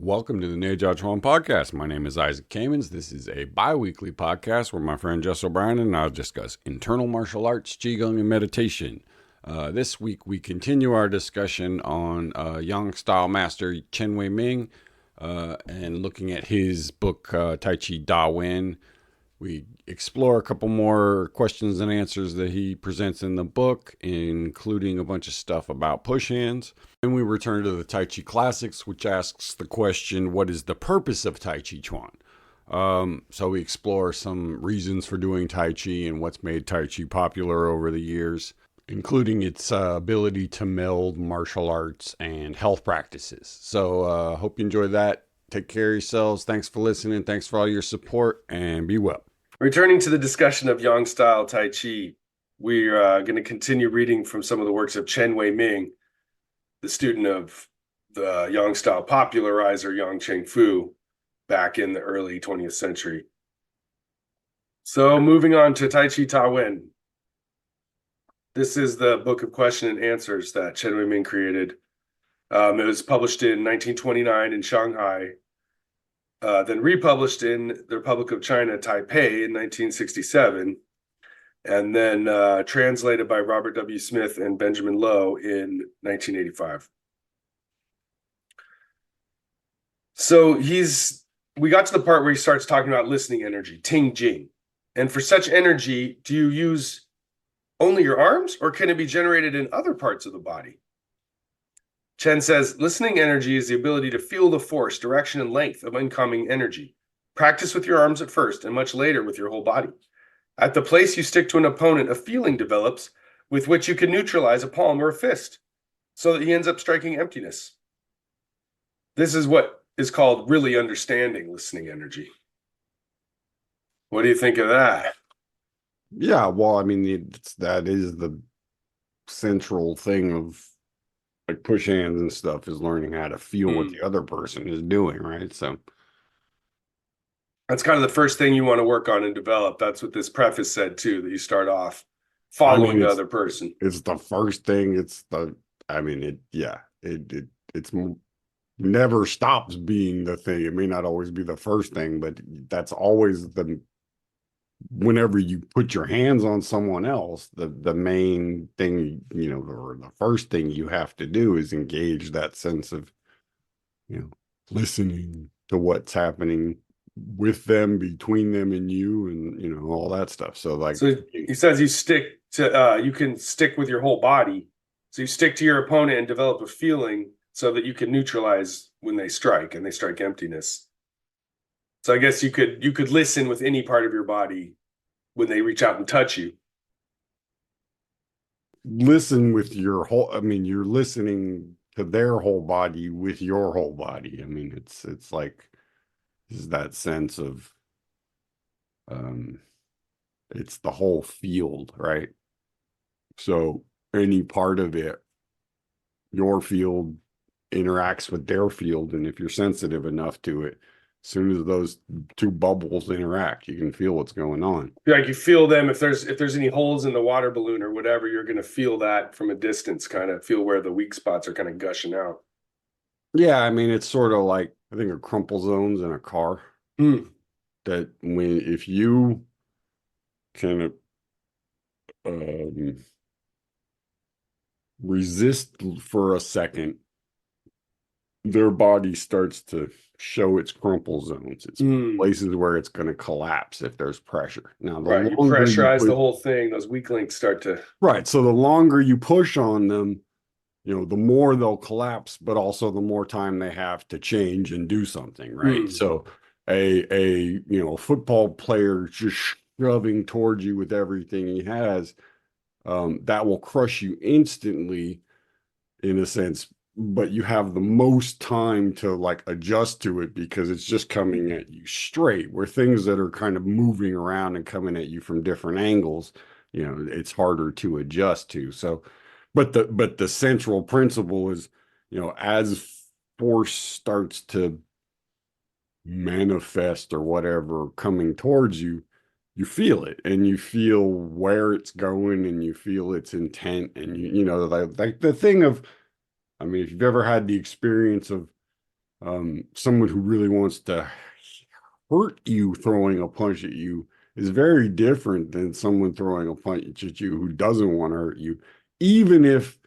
Welcome to the Nejah Chuan podcast. My name is Isaac Kamens. This is a bi-weekly podcast where my friend Jess O'Brien and I discuss internal martial arts, Qigong, and meditation. This week we continue our discussion on Yang style master Chen Weiming and looking at his book Tai Chi Da Wen. We explore a couple more questions and answers that he presents in the book, including a bunch of stuff about push hands. And we return to the Tai Chi Classics, which asks the question, what is the purpose of Tai Chi Chuan? So we explore some reasons for doing Tai Chi and what's made Tai Chi popular over the years, including its ability to meld martial arts and health practices. So hope you enjoy that. Take care of yourselves. Thanks for listening. Thanks for all your support, and be well. Returning to the discussion of Yang style Tai Chi, we're going to continue reading from some of the works of Chen Weiming, the student of the Yang style popularizer Yang Cheng Fu back in the early 20th century. So moving on to Tai Chi Ta Wen. This is the book of question and answers that Chen Weiming created. It was published in 1929 in Shanghai, then republished in the Republic of China, Taipei in 1967, and then translated by Robert W. Smith and Benjamin Lowe in 1985. So we got to the part where he starts talking about listening energy, Ting Jing. And for such energy, do you use only your arms, or can it be generated in other parts of the body? Chen says, listening energy is the ability to feel the force, direction, and length of incoming energy. Practice with your arms at first, and much later with your whole body. At the place you stick to an opponent, a feeling develops with which you can neutralize a palm or a fist, so that he ends up striking emptiness. This is what is called really understanding listening energy. What do you think of that? Yeah, well, I mean, that is the central thing of like push hands and stuff, is learning how to feel what the other person is doing, right? So that's kind of the first thing you want to work on and develop. That's what this preface said too, that you start off following the other person. It's the first thing. It's never stops being the thing. It may not always be the first thing, but that's always whenever you put your hands on someone else, the main thing, or the first thing you have to do is engage that sense of, listening to what's happening with them, between them and you, and, all that stuff. So he says you can stick with your whole body. So you stick to your opponent and develop a feeling so that you can neutralize when they strike, and they strike emptiness. So I guess you could listen with any part of your body when they reach out and touch you. Listen with your whole, you're listening to their whole body with your whole body. It's like, is that sense of, it's the whole field, right? So any part of it, your field interacts with their field. And if you're sensitive enough to it, as soon as those two bubbles interact, you can feel what's going on. Like you feel them. If there's any holes in the water balloon or whatever, you're going to feel that from a distance, kind of feel where the weak spots are kind of gushing out. Yeah, it's sort of like, I think, of crumple zones in a car. That if you can resist for a second, their body starts to show its crumple zones. It's places where it's going to collapse if there's pressure. Now, you pressurize the whole thing, those weak links start to... Right, so the longer you push on them, the more they'll collapse, but also the more time they have to change and do something, right? So a football player just shoving towards you with everything he has, that will crush you instantly, in a sense, but you have the most time to adjust to it because it's just coming at you straight, where things that are kind of moving around and coming at you from different angles, it's harder to adjust to. So, but the central principle is, as force starts to manifest or whatever coming towards you, you feel it, and you feel where it's going, and you feel its intent, and like the thing of, if you've ever had the experience of Someone who really wants to hurt you throwing a punch at you is very different than someone throwing a punch at you who doesn't want to hurt you, even if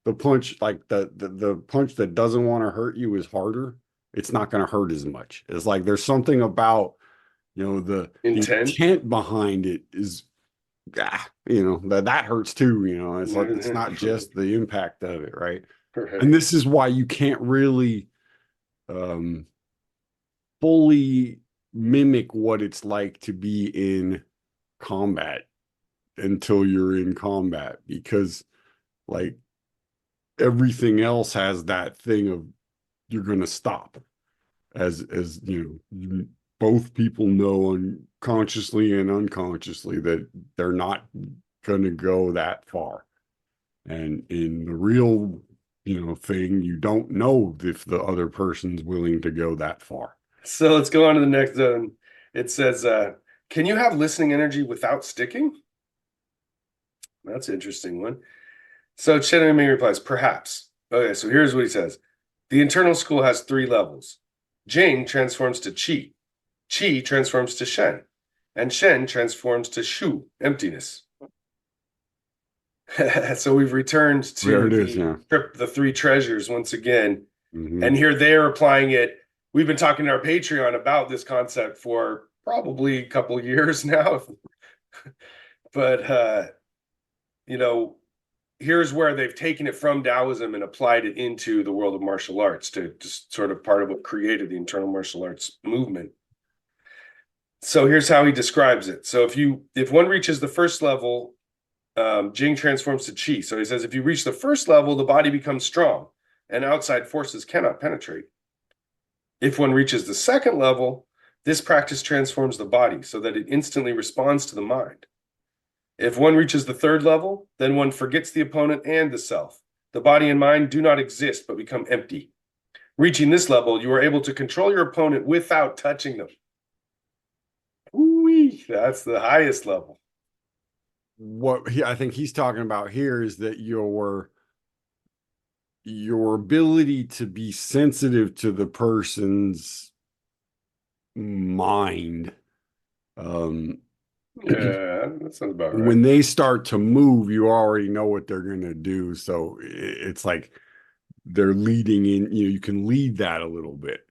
the punch, like the punch that doesn't want to hurt you, is harder. It's not going to hurt as much. It's like there's something about, the Intent. intent behind it is, that hurts too. It's like it's not just the impact of it, right? And Right. this is why you can't really um fully mimic what it's like to be in combat until you're in combat, because like everything else has that thing of you're going to stop, as both people know unconsciously and unconsciously that they're not going to go that far. And in the real thing, you don't know if the other person's willing to go that far. So let's go on to the next zone. It says, can you have listening energy without sticking? That's an interesting one. So Chen Ming replies, perhaps. Okay, so here's what he says. The internal school has 3 levels. Jing transforms to Qi. Qi transforms to Shen. And Shen transforms to Shu, emptiness. So we've returned There to it is. Yeah. the 3 treasures once again. Mm-hmm. And here they're applying it. We've been talking to our Patreon about this concept for probably a couple of years now. But here's where they've taken it from Taoism and applied it into the world of martial arts to just sort of part of what created the internal martial arts movement. So here's how he describes it. So if one reaches the first level, Jing transforms to Qi. So he says, if you reach the first level, the body becomes strong and outside forces cannot penetrate. If one reaches the second level, this practice transforms the body so that it instantly responds to the mind. If one reaches the third level, then one forgets the opponent and the self. The body and mind do not exist, but become empty. Reaching this level, you are able to control your opponent without touching them. Ooh-wee, that's the highest level. I think he's talking about here is that your ability to be sensitive to the person's mind, Yeah, that sounds about right. when they start to move, you already know what they're going to do. So it's like they're leading in, you can lead that a little bit,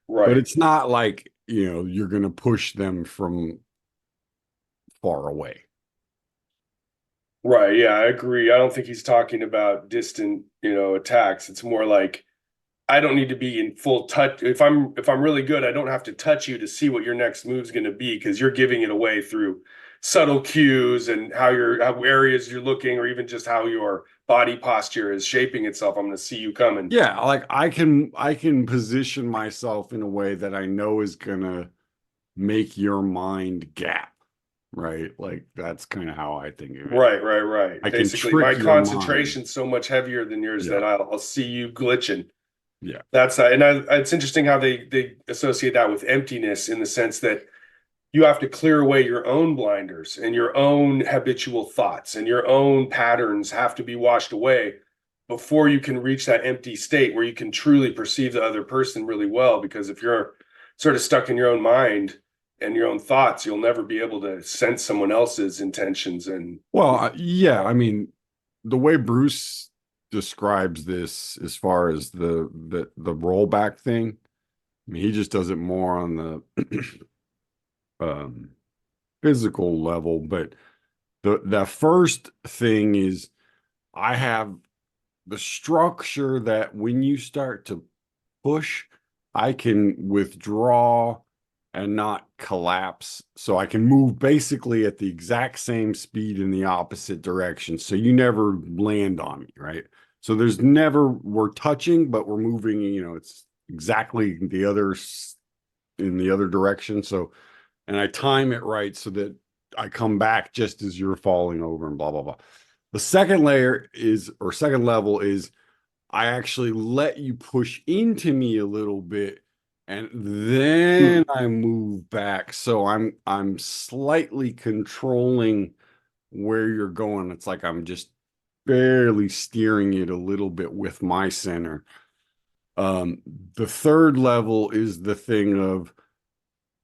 but Right. it's not like, you're going to push them from far away. Right. Yeah, I agree. I don't think he's talking about distant, attacks. It's more like I don't need to be in full touch. If I'm really good, I don't have to touch you to see what your next move's going to be because you're giving it away through subtle cues and how areas you're looking, or even just how your body posture is shaping itself. I'm going to see you coming. Yeah, like I can position myself in a way that I know is gonna make your mind gap, right? Like that's kind of how I think of it. Right. I can Basically, my trick your mind. concentration's so much heavier than yours Yeah, that I'll see you glitching. yeah. That's it's interesting how they associate that with emptiness in the sense that you have to clear away your own blinders and your own habitual thoughts and your own patterns have to be washed away before you can reach that empty state where you can truly perceive the other person really well. Because if you're sort of stuck in your own mind and your own thoughts, you'll never be able to sense someone else's intentions. And Well, yeah, I mean, the way Bruce describes this as far as the rollback thing, I mean, he just does it more on the um physical level, but the first thing is I have the structure that when you start to push, I can withdraw and not collapse. So I can move basically at the exact same speed in the opposite direction. So you never land on me, right? So there's never, we're touching, but we're moving, it's exactly in the other direction. So, and I time it right so that I come back just as you're falling over and blah, blah, blah. The second layer is, or second level is, I actually let you push into me a little bit and then I move back. So I'm slightly controlling where you're going. It's like I'm just barely steering it a little bit with my center. Um, the third level is the thing of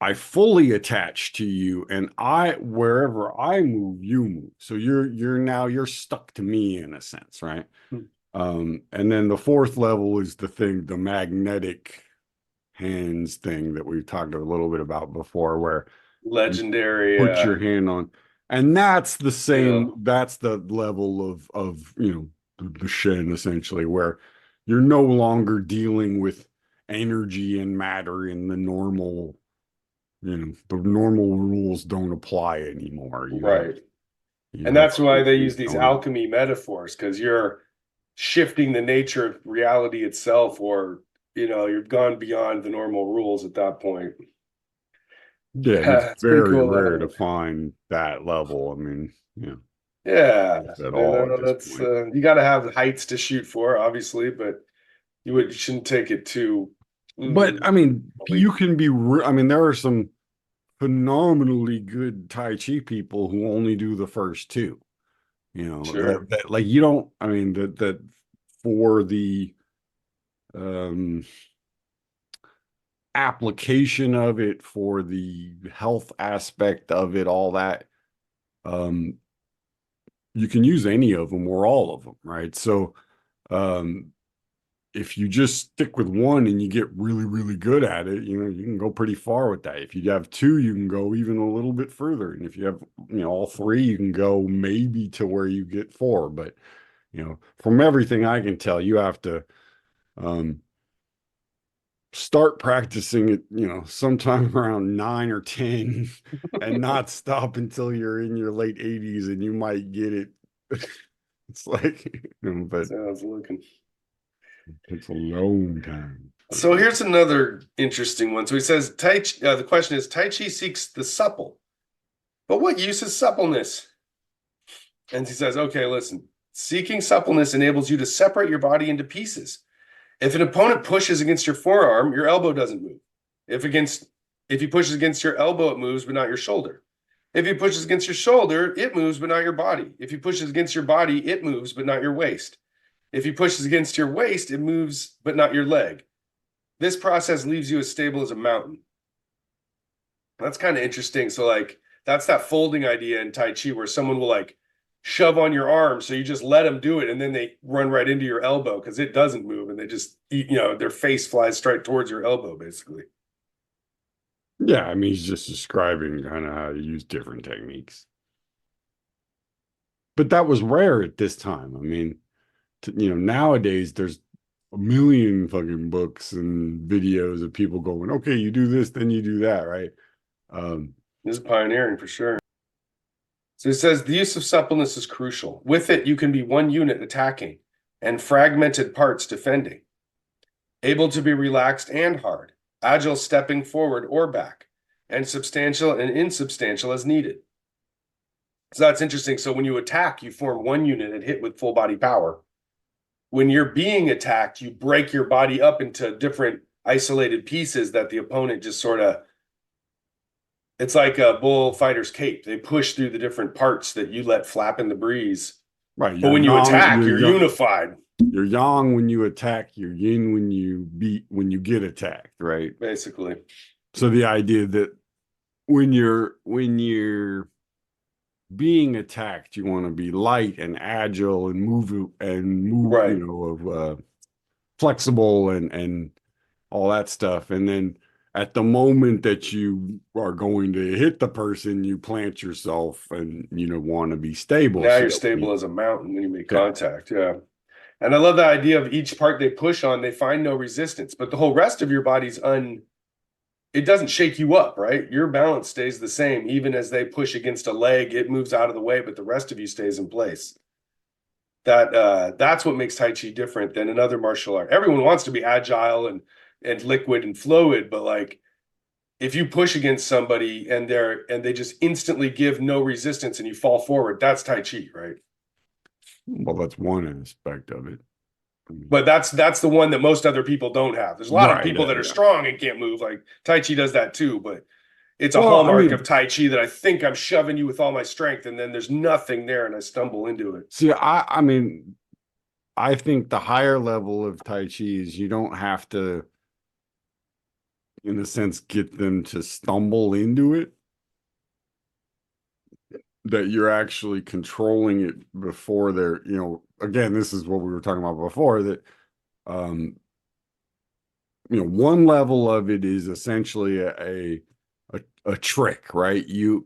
I fully attach to you, and I wherever I move, you move. So you're stuck to me in a sense, right? Hmm. And then the fourth level is the thing, the magnetic hands thing that we've talked a little bit about before, where you Legendary. put your hand on, and that's the Yeah. same, that's the level of the Shen essentially, where you're no longer dealing with energy and matter in the normal, the normal rules don't apply anymore. Right. You And have that's why other they things use these going on. alchemy metaphors, because you're shifting the nature of reality itself, or you've gone beyond the normal rules at that point. Yeah, and it's It's pretty very cool. rare to find that level. I mean, Yeah, at and all at this that's point. you got to have heights to shoot for, obviously, but you shouldn't take it too. But mm, I mean, fully. you can be, I mean, there are some phenomenally good Tai Chi people who only do the first two. Sure. That like you don't, I mean, that for the um application of it, for the health aspect of it, all that, um, you can use any of them or all of them, right? So, um, if you just stick with one and you get really, really good at it, you can go pretty far with that. If you have two, you can go even a little bit further. And if you have, all three, you can go maybe to where you get four. But, from everything I can tell, you have to um, start practicing it, sometime around 9 or 10 and not stop until you're in your late 80s and you might get it. It's like, but Sounds looking. it takes a long time. So here's another interesting one. So he says, the question is, Tai Chi seeks the supple, but what use is suppleness? And he says, okay, listen, seeking suppleness enables you to separate your body into pieces. If an opponent pushes against your forearm, your elbow doesn't move. If he pushes against your elbow, it moves, but not your shoulder. If he pushes against your shoulder, it moves, but not your body. If he pushes against your body, it moves, but not your waist. If he pushes against your waist, it moves, but not your leg. This process leaves you as stable as a mountain. That's kind of interesting. So, like, that's that folding idea in Tai Chi where someone will like shove on your arm. So you just let them do it. And then they run right into your elbow because it doesn't move. And they just, their face flies straight towards your elbow, basically. Yeah, I mean, he's just describing kind of how to use different techniques. But that was rare at this time. I mean, nowadays there's a million fucking books and videos of people going, okay, you do this, then you do that, right? Um, This is pioneering for sure. So he says the use of suppleness is crucial. With it, you can be one unit attacking and fragmented parts defending, able to be relaxed and hard, agile stepping forward or back, and substantial and insubstantial as needed. So that's interesting. So when you attack, you form one unit and hit with full body power. When you're being attacked, you break your body up into different isolated pieces that the opponent just sort of, it's like a bullfighter's cape. They push through the different parts that you let flap in the breeze. right. But when you attack, you're unified. You're yang when you attack, you're yin when you get attacked, right? Basically. So the idea that when you're being attacked, you want to be light and agile and move, Right. flexible and all that stuff. And then at the moment that you are going to hit the person, you plant yourself and want to be stable. Now So you're that when you stable as a mountain when you make attack. contact. Yeah. And I love the idea of each part they push on, they find no resistance, but the whole rest of your body's it doesn't shake you up, right? Your balance stays the same. Even as they push against a leg, it moves out of the way, but the rest of you stays in place. That's what makes Tai Chi different than another martial art. Everyone wants to be agile and liquid and fluid, but like if you push against somebody and they just instantly give no resistance and you fall forward, that's Tai Chi, right? Well, that's one aspect of it. But that's the one that most other people don't have. There's a lot of Right. people that are Yeah. strong and can't move. Like Tai Chi does that too, but it's a Well, I hallmark of mean, Tai Chi that I think I'm shoving you with all my strength, and then there's nothing there, and I stumble into it. see, I mean, I think the higher level of Tai Chi is you don't have to, in a sense, get them to stumble into it, that you're actually controlling it before they're, again, this is what we were talking about before, that um, one level of it is essentially a trick, right? You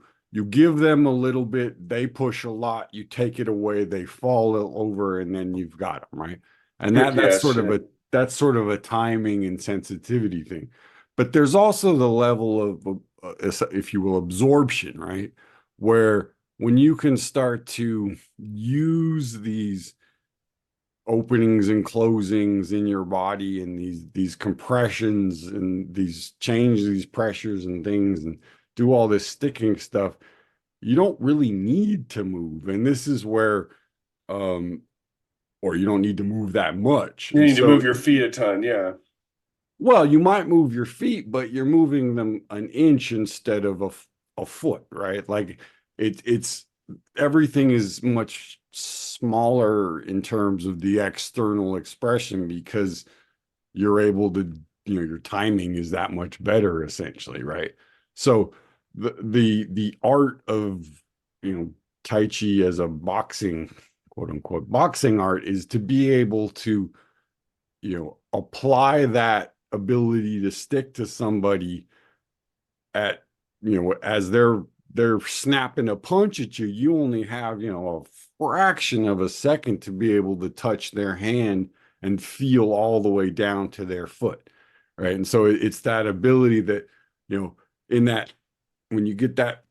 give them a little bit, they push a lot, you take it away, they fall over, and then you've got them, right? And Trick, yes, yeah. that's sort of a timing and sensitivity thing. But there's also the level of, if you will, absorption, right? Where when you can start to use these openings and closings in your body and these compressions and these pressures and things and do all this sticking stuff, you don't really need to move. And this is where or you don't need to move that much. You And need to so, move your feet a ton, yeah. well, you might move your feet, but you're moving them an inch instead of a foot, right? Like it's everything is much smaller in terms of the external expression because you're able to, your timing is that much better essentially, right? So the art of, Tai Chi as a boxing, quote unquote, boxing art is to be able to, apply that ability to stick to somebody at, as they're snapping a punch at you, you only have, a fraction of a second to be able to touch their hand and feel all the way down to their foot, right? And so it's that ability that, in that, when you get that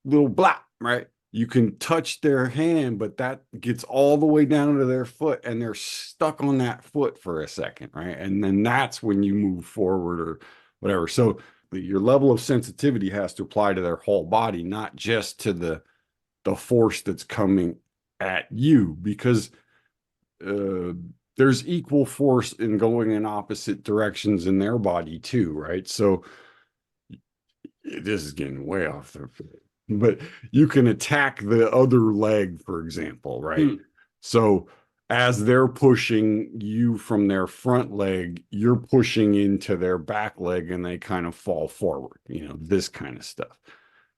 little blap, right? You can touch their hand, but that gets all the way down to their foot and they're stuck on that foot for a second, right? And then that's when you move forward or whatever. So your level of sensitivity has to apply to their whole body, not just to the force that's coming at you, because uh, there's equal force in going in opposite directions in their body too, right? So this is getting way off the, but you can attack the other leg, for example, right? Hmm. So as they're pushing you from their front leg, you're pushing into their back leg and they kind of fall forward, this kind of stuff.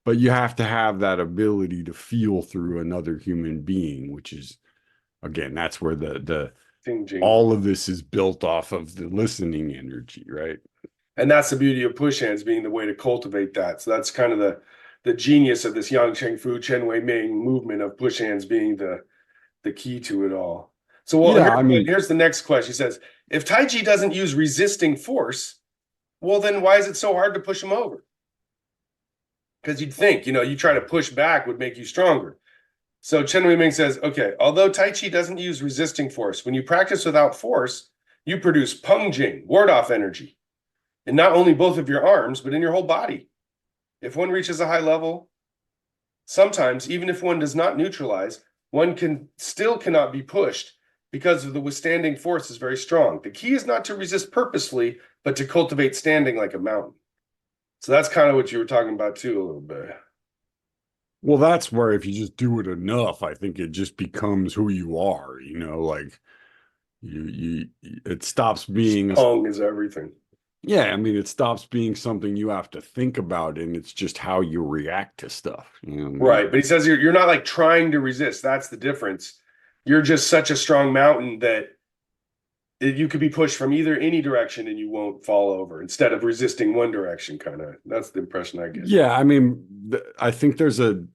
But you have to have that ability to feel through another human being, which is, again, that's where the Ding, jing. all of this is built off of the listening energy, right? And that's the beauty of push hands being the way to cultivate that. So that's kind of the genius of this Yang Cheng Fu Chen Wei Ming movement of push hands being the key to it all. So well, Yeah, I mean, here's the next question. He says, if Tai Chi doesn't use resisting force, well, then why is it so hard to push him over? Because you'd think, you try to push back would make you stronger. So Chen Wei Ming says, okay, although Tai Chi doesn't use resisting force, when you practice without force, you produce peng jing, ward off energy, and not only both of your arms, but in your whole body. If one reaches a high level, sometimes, even if one does not neutralize, one cannot be pushed because of the withstanding force is very strong. The key is not to resist purposefully, but to cultivate standing like a mountain. So that's kind of what you were talking about too, a little bit. well, that's where if you just do it enough, I think it just becomes who you are, like it stops being, Pong is everything. yeah, I mean, it stops being something you have to think about and it's just how you react to stuff, you know what I mean? Right. But he says you're not like trying to resist. That's the difference. You're just such a strong mountain that you could be pushed from either any direction and you won't fall over instead of resisting one direction, kind of. That's the impression I get. Yeah, I mean, I think there's the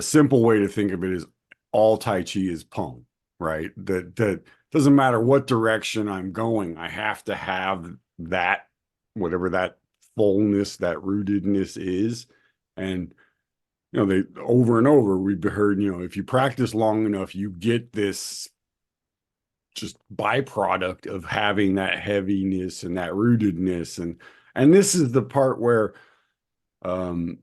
simple way to think of it is all Tai Chi is Pong, right? That doesn't matter what direction I'm going, I have to have that, whatever that fullness, that rootedness is. And, they over and over, we've heard, if you practice long enough, you get this just byproduct of having that heaviness and that rootedness. And this is the part where, um,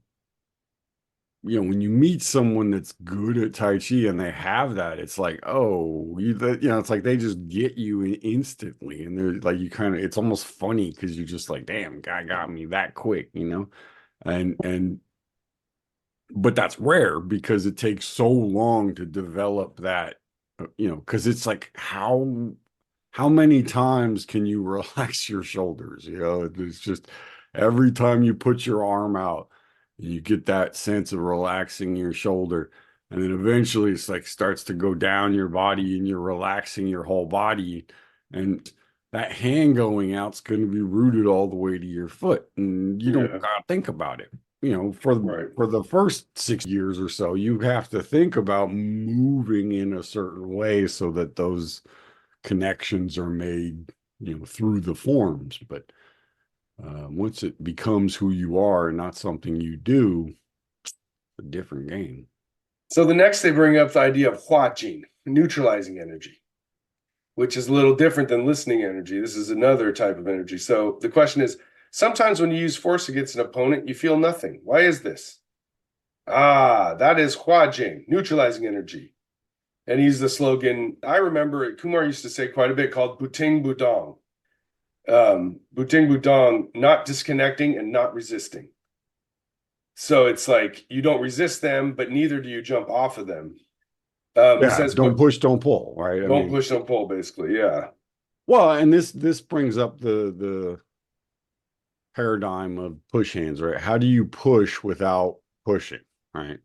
when you meet someone that's good at Tai Chi and they have that, it's like, oh, it's like they just get you instantly. And they're like, it's almost funny because you're just like, damn, guy got me that quick. But that's rare because it takes so long to develop that Because it's like how many times can you relax your shoulders? It's just every time you put your arm out, you get that sense of relaxing your shoulder. And then eventually it's like starts to go down your body and you're relaxing your whole body. And that hand going out's going to be rooted all the way to your foot. And you don't Yeah, gotta think about it. For right. the first 6 years or so, you have to think about moving in a certain way so that those connections are made, through the forms. But once it becomes who you are and not something you do, a different game. So the next they bring up the idea of huajin, neutralizing energy, which is a little different than listening energy. This is another type of energy. So the question is, sometimes when you use force against an opponent, you feel nothing. Why is this? Ah, that is huajin, neutralizing energy. And he's the slogan. I remember it, Kumar used to say quite a bit, called Buting Budong. Buting Budong, not disconnecting and not resisting. So it's like you don't resist them, but neither do you jump off of them. He Yeah, says, don't push, don't pull, right? I don't mean, push, don't pull, basically. Yeah. well, and this brings up the paradigm of push hands, right? How do you push without pushing, right?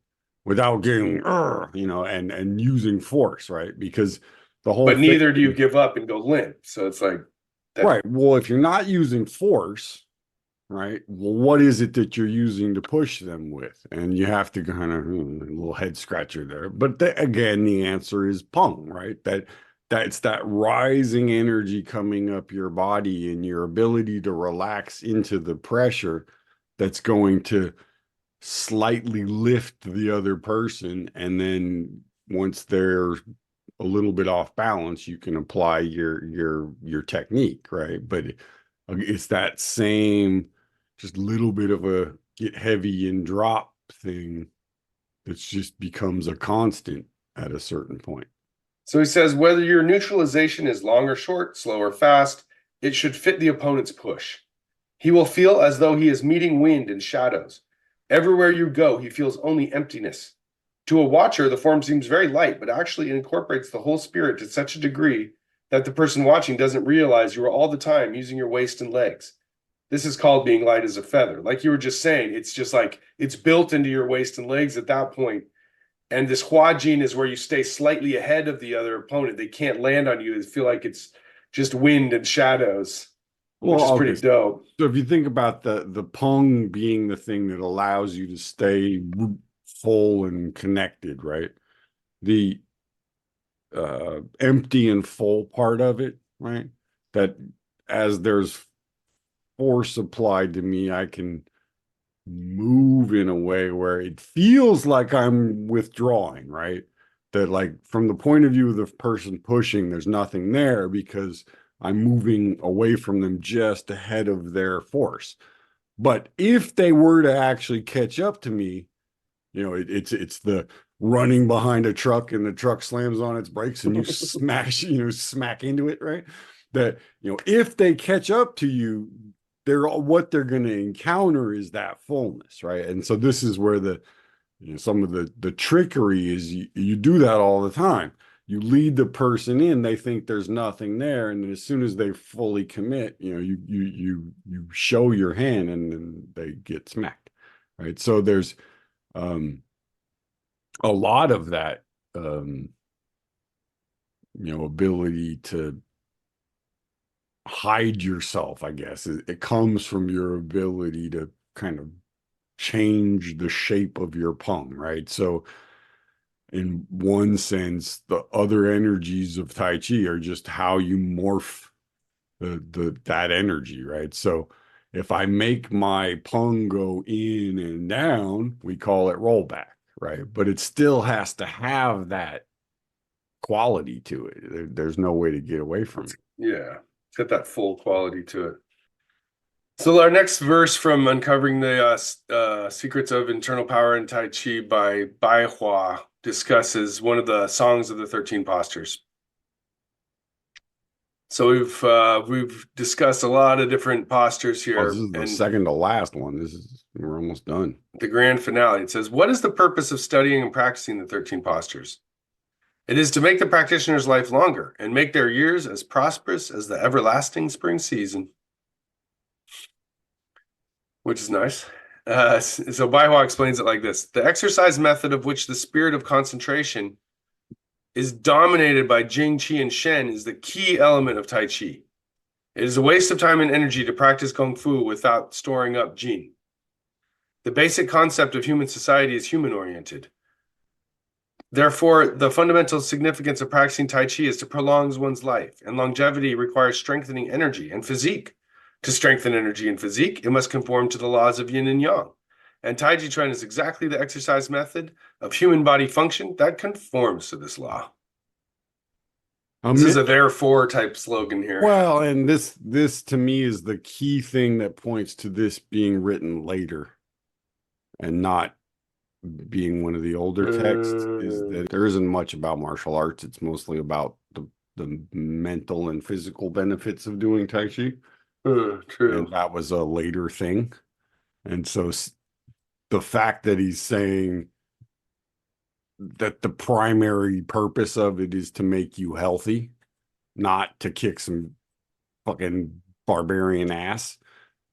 Without getting, and using force, right? Because the whole But thing, neither do you give up and go limp. So it's like that. right? Well, if you're not using force, right? Well, what is it that you're using to push them with? And you have to kind of a little head scratcher there. But again, the answer is pung, right? That's that rising energy coming up your body and your ability to relax into the pressure that's going to slightly lift the other person. And then once they're a little bit off balance, you can apply your technique, right? But it's that same just little bit of a get heavy and drop thing that just becomes a constant at a certain point. So he says whether your neutralization is long or short, slow or fast, it should fit the opponent's push. He will feel as though he is meeting wind and shadows. Everywhere you go, he feels only emptiness. To a watcher, the form seems very light, but actually it incorporates the whole spirit to such a degree that the person watching doesn't realize you are all the time using your waist and legs. This is called being light as a feather. Like you were just saying, it's just like it's built into your waist and legs at that point. And this huajin is where you stay slightly ahead of the other opponent. They can't land on you. They feel like it's just wind and shadows, which is Well, pretty okay. dope. So if you think about the pung being the thing that allows you to stay full and connected, right? The empty and full part of it, right? That as there's force applied to me, I can move in a way where it feels like I'm withdrawing, right? That, like, from the point of view of the person pushing, there's nothing there because I'm moving away from them just ahead of their force. But if they were to actually catch up to me, it's the running behind a truck and the truck slams on its brakes and you smack into it, right? That, if they catch up to you, what they're going to encounter is that fullness, right? And so this is where some of the trickery is. You do that all the time. You lead the person in, they think there's nothing there, and then as soon as they fully commit, you show your hand, and then they get smacked, right? So there's um, a lot of that, ability to hide yourself, I guess. It comes from your ability to kind of change the shape of your palm, right? So in one sense, the other energies of Tai Chi are just how you morph that energy, right? So if I make my pung go in and down, we call it rollback, right? But it still has to have that quality to it. There's no way to get away from it. Yeah, it's got that full quality to it. So our next verse from Uncovering the Secrets of Internal Power in Tai Chi by Bai Hua discusses one of the songs of the 13 postures. So we've discussed a lot of different postures Oh, this here, is the and second to last one. We're almost done. the grand finale. It says, "What is the purpose of studying and practicing the 13 postures? It is to make the practitioner's life longer and make their years as prosperous as the everlasting spring season, which is nice. So Baihua explains it like this. The exercise method of which the spirit of concentration is dominated by Jing, Qi, and Shen is the key element of Tai Chi. It is a waste of time and energy to practice Kung Fu without storing up Jin. The basic concept of human society is human-oriented. Therefore, the fundamental significance of practicing Tai Chi is to prolong one's life, and longevity requires strengthening energy and physique. To strengthen energy and physique, it must conform to the laws of yin and yang. And Tai Chi Chuan is exactly the exercise method of human body function that conforms to this law. This is a therefore type slogan here. Well, and this to me is the key thing that points to this being written later and not being one of the older texts, is that there isn't much about martial arts. It's mostly about the mental and physical benefits of doing Tai Chi. True. And that was a later thing. And so the fact that he's saying that the primary purpose of it is to make you healthy, not to kick some fucking barbarian ass,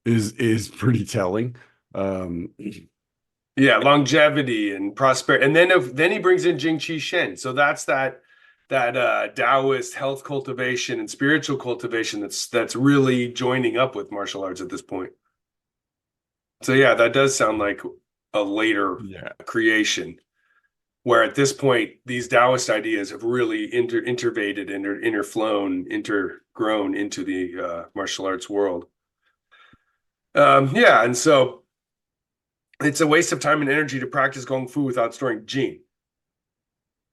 is pretty telling. Yeah, longevity and prosperity, and then he brings in Jing Qi Shen. So that's that Taoist health cultivation and spiritual cultivation that's really joining up with martial arts at this point. So yeah, that does sound like a later creation, where at this point these Taoist ideas have really intervaded and intergrown into the martial arts world. And so it's a waste of time and energy to practice Kung Fu without storing Jin.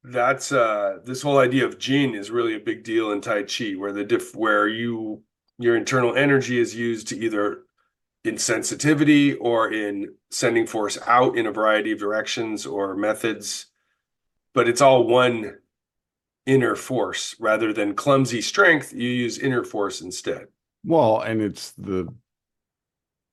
That's this whole idea of Jin is really a big deal in Tai Chi, where your internal energy is used to either in sensitivity or in sending force out in a variety of directions or methods, but it's all one inner force. Rather than clumsy strength, you use inner force instead. Well, and it's the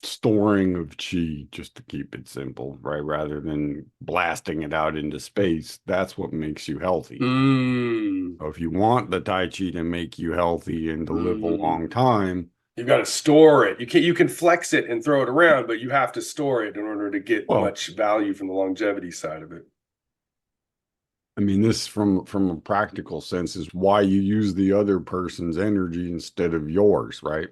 storing of chi, just to keep it simple, right? Rather than blasting it out into space. That's what makes you healthy. So if you want the Tai Chi to make you healthy and to live a long time, you got to store it. You can flex it and throw it around, but you have to store it in order to get much value from the longevity side of it. I mean, this from a practical sense is why you use the other person's energy instead of yours, right?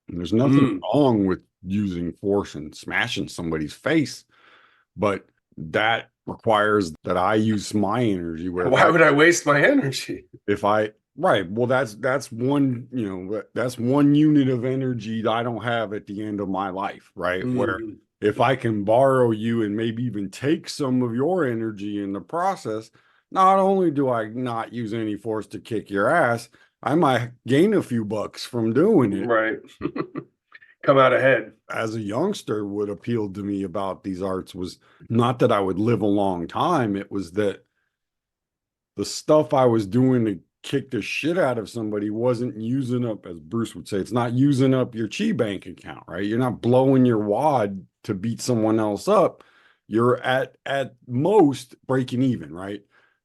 And there's nothing wrong with using force and smashing somebody's face, but that requires that I use my energy. Why would I waste my energy? Right. Well, that's one, that's one unit of energy that I don't have at the end of my life, right? Where if I can borrow you and maybe even take some of your energy in the process, not only do I not use any force to kick your ass, I might gain a few bucks from doing it. Right. Come out ahead. As a youngster, what appealed to me about these arts was not that I would live a long time. It was that the stuff I was doing to kick the shit out of somebody wasn't using up, as Bruce would say, it's not using up your chi bank account, right? You're not blowing your wad to beat someone else up. You're at most breaking even, right?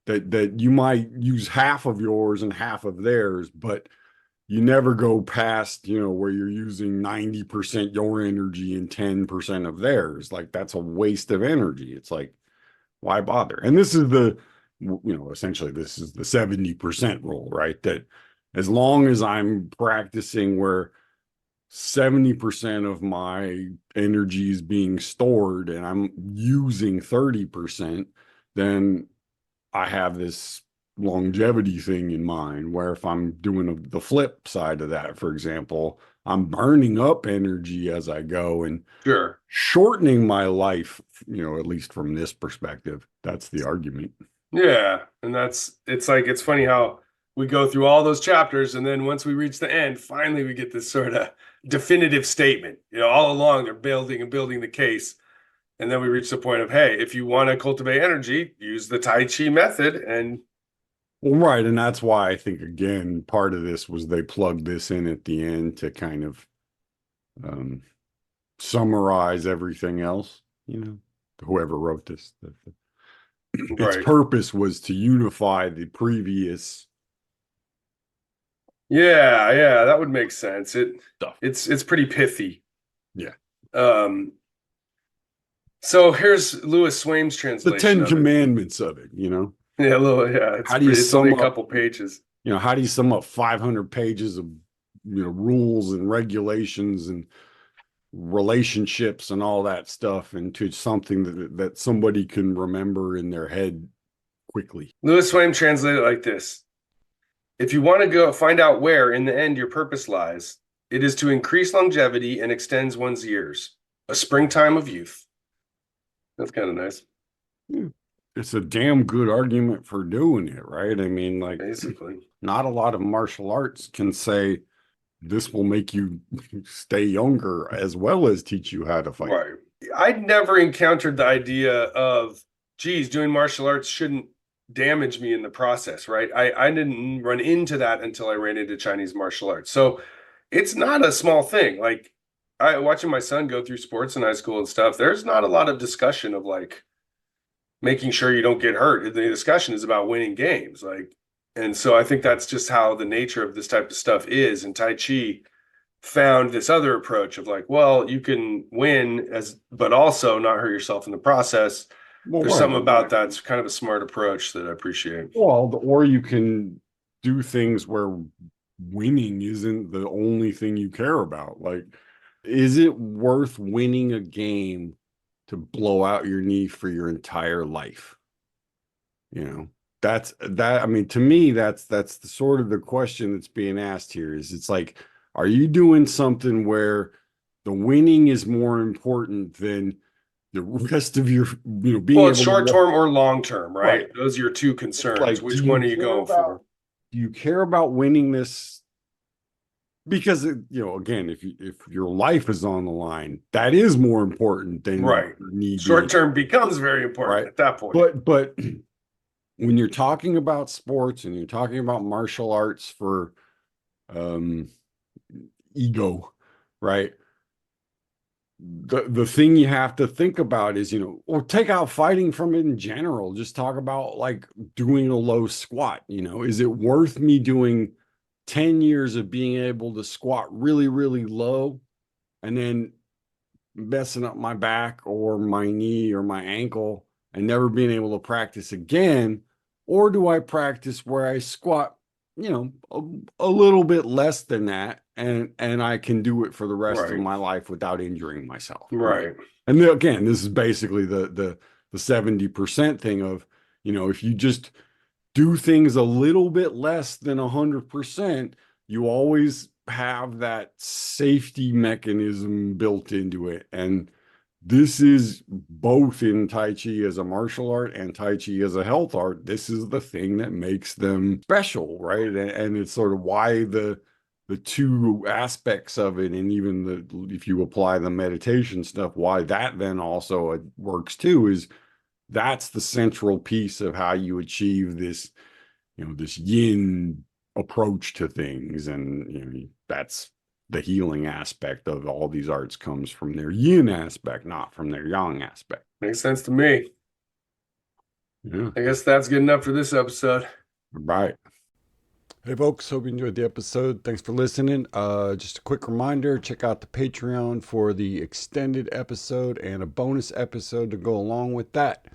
That you might use half of yours and half of theirs, but you never go past, where you're using 90% your energy and 10% of theirs. Like, that's a waste of energy. It's like, why bother? And this is essentially this is the 70% rule, right? That as long as I'm practicing where 70% of my energy is being stored and I'm using 30%, then I have this longevity thing in mind, where if I'm doing the flip side of that, for example, I'm burning up energy as I go and shortening my life, at least from this perspective. That's the argument. Yeah. And it's funny how we go through all those chapters, and then once we reach the end, finally we get this sort of definitive statement. All along they're building and building the case. And then we reach the point of, hey, if you want to cultivate energy, use the Tai Chi method. And well, right. And that's why I think, again, part of this was they plugged this in at the end to kind of summarize everything else, whoever wrote this. its Right. purpose was to unify the previous Yeah, yeah, that would make sense. stuff. It's pretty pithy. Yeah. Um, so here's Louis Swaim's The translation Ten of it. Commandments of it, Yeah, yeah, How do you it's only sum a up, couple pages. how do you sum up 500 pages of, rules and regulations and relationships and all that stuff into something that somebody can remember in their head quickly? Louis Swaim translated it like this. If you want to go find out where in the end your purpose lies, it is to increase longevity and extends one's years, a springtime of youth. That's kind of nice. Yeah. It's a damn good argument for doing it, right? I mean, like, Basically. not a lot of martial arts can say this will make you stay younger as well as teach you how to fight. Right. I'd never encountered the idea of, geez, doing martial arts shouldn't damage me in the process, right? I didn't run into that until I ran into Chinese martial arts. So it's not a small thing. Like I watching my son go through sports in high school and stuff, there's not a lot of discussion of like making sure you don't get hurt. The discussion is about winning games. Like, and so I think that's just how the nature of this type of stuff is. And Tai Chi found this other approach of like, well, you can win but also not hurt yourself in the process. Well, There's right. something about that's kind of a smart approach that I appreciate. Well, or you can do things where winning isn't the only thing you care about. Like, is it worth winning a game to blow out your knee for your entire life? That's that. I mean, to me, that's the sort of the question that's being asked here. It's like, are you doing something where the winning is more important than the rest of your, being Well, able it's to short term or long term, right? right? Those are your two concerns. Like, Which one are you going for? do you care about winning this? Because again, if your life is on the line, that is more important than Right. your knee Short being term becomes very important right at that point. But when you're talking about sports and you're talking about martial arts for um ego, right? The thing you have to think about is, or take out fighting from it in general. Just talk about like doing a low squat. Is it worth me doing 10 years of being able to squat really, really low and then messing up my back or my knee or my ankle and never being able to practice again? Or do I practice where I squat, a little bit less than that and I can do it for the rest of Right. my life without injuring myself? Right. And then, again, this is basically the 70% thing of, if you just do things a little bit less than 100%, you always have that safety mechanism built into it. And this is both in Tai Chi as a martial art and Tai Chi as a health art. This is the thing that makes them special, right? And it's sort of why the two aspects of it, and even if you apply the meditation stuff, why that then also works too, is that's the central piece of how you achieve this, this yin approach to things. And that's the healing aspect of all these arts comes from their yin aspect, not from their yang aspect. Makes sense to me. Yeah. I guess that's good enough for this episode. Right. Hey folks, hope you enjoyed the episode. Thanks for listening. Just a quick reminder, check out the Patreon for the extended episode and a bonus episode to go along with that.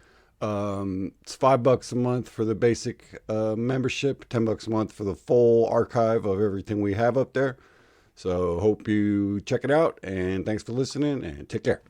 It's $5 a month for the basic membership, $10 a month for the full archive of everything we have up there. So hope you check it out, and thanks for listening, and take care.